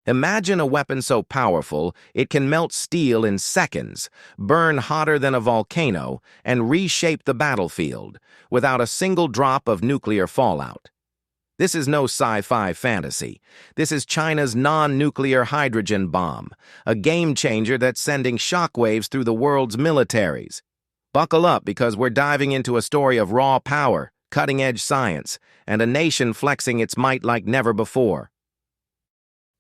Imagine a weapon so powerful it can melt steel in seconds, burn hotter than a volcano, and reshape the battlefield without a single drop of nuclear fallout. This is no sci-fi fantasy. This is China's non-nuclear hydrogen bomb, a game-changer that's sending shockwaves through the world's militaries. Buckle up because we're diving into a story of raw power, cutting-edge science, and a nation flexing its might like never before.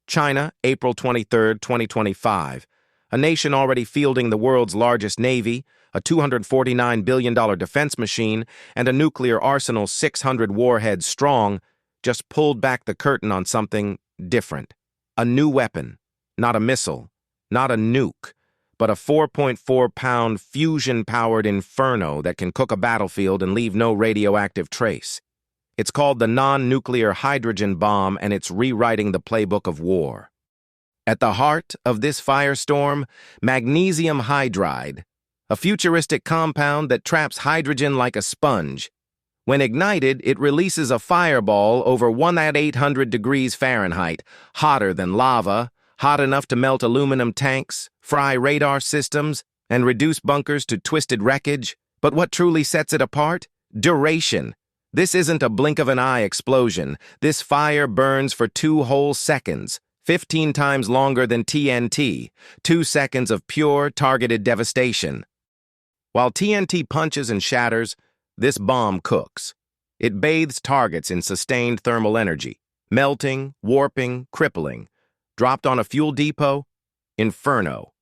China, April 23, 2025. A nation already fielding the world's largest navy, a $249 billion defense machine, and a nuclear arsenal 600 warheads strong, just pulled back the curtain on something different. A new weapon, not a missile, not a nuke, but a 4.4-pound fusion-powered inferno that can cook a battlefield and leave no radioactive trace. It's called the non-nuclear hydrogen bomb, and it's rewriting the playbook of war. At the heart of this firestorm, magnesium hydride, a futuristic compound that traps hydrogen like a sponge. When ignited, it releases a fireball over 1,800 degrees Fahrenheit, hotter than lava, hot enough to melt aluminum tanks, fry radar systems, and reduce bunkers to twisted wreckage. But what truly sets it apart? Duration. This isn't a blink of an eye explosion. This fire burns for 2 whole seconds, 15 times longer than TNT, 2 seconds of pure, targeted devastation. While TNT punches and shatters, this bomb cooks. It bathes targets in sustained thermal energy, melting, warping, crippling. Dropped on a fuel depot? Inferno.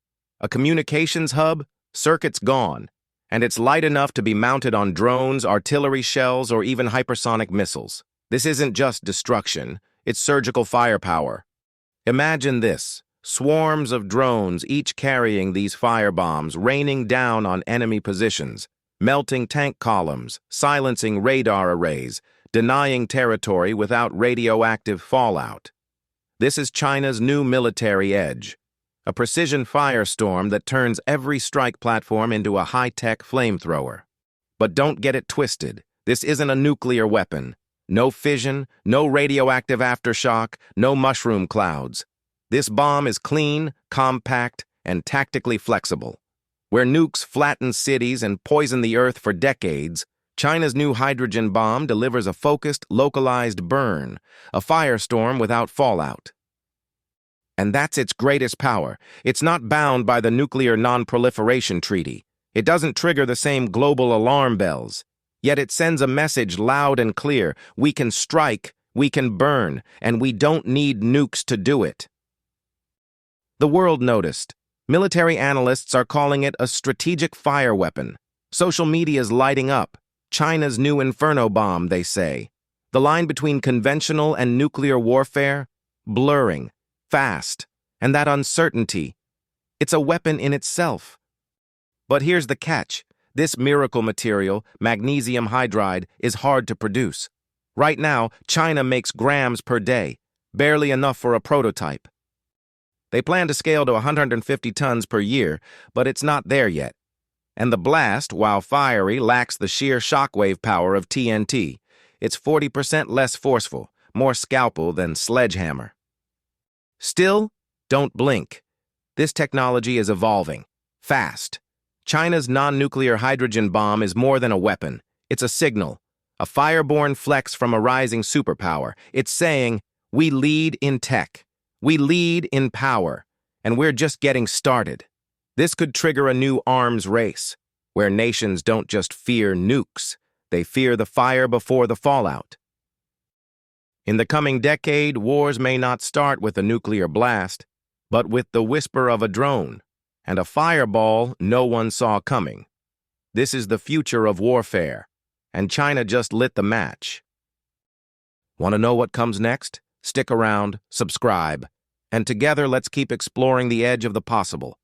A communications hub? Circuits gone. And it's light enough to be mounted on drones, artillery shells, or even hypersonic missiles. This isn't just destruction, it's surgical firepower. Imagine this. Swarms of drones, each carrying these firebombs, raining down on enemy positions, melting tank columns, silencing radar arrays, denying territory without radioactive fallout. This is China's new military edge, a precision firestorm that turns every strike platform into a high-tech flamethrower. But don't get it twisted. This isn't a nuclear weapon. No fission, no radioactive aftershock, no mushroom clouds. This bomb is clean, compact, and tactically flexible. Where nukes flatten cities and poison the earth for decades, China's new hydrogen bomb delivers a focused, localized burn, a firestorm without fallout. And that's its greatest power. It's not bound by the Nuclear Non-Proliferation Treaty. It doesn't trigger the same global alarm bells. Yet it sends a message loud and clear. We can strike, we can burn, and we don't need nukes to do it. The world noticed. Military analysts are calling it a strategic fire weapon. Social media's lighting up. China's new inferno bomb, they say. The line between conventional and nuclear warfare? Blurring. Fast. And that uncertainty. It's a weapon in itself. But here's the catch. This miracle material, magnesium hydride, is hard to produce. Right now, China makes grams per day, barely enough for a prototype. They plan to scale to 150 tons per year, but it's not there yet. And the blast, while fiery, lacks the sheer shockwave power of TNT. It's 40% less forceful, more scalpel than sledgehammer. Still, don't blink. This technology is evolving, fast. China's non-nuclear hydrogen bomb is more than a weapon. It's a signal, a fireborne flex from a rising superpower. It's saying, we lead in tech. We lead in power, and we're just getting started. This could trigger a new arms race, where nations don't just fear nukes, they fear the fire before the fallout. In the coming decade, wars may not start with a nuclear blast, but with the whisper of a drone and a fireball no one saw coming. This is the future of warfare, and China just lit the match. Want to know what comes next? Stick around, subscribe, and together let's keep exploring the edge of the possible.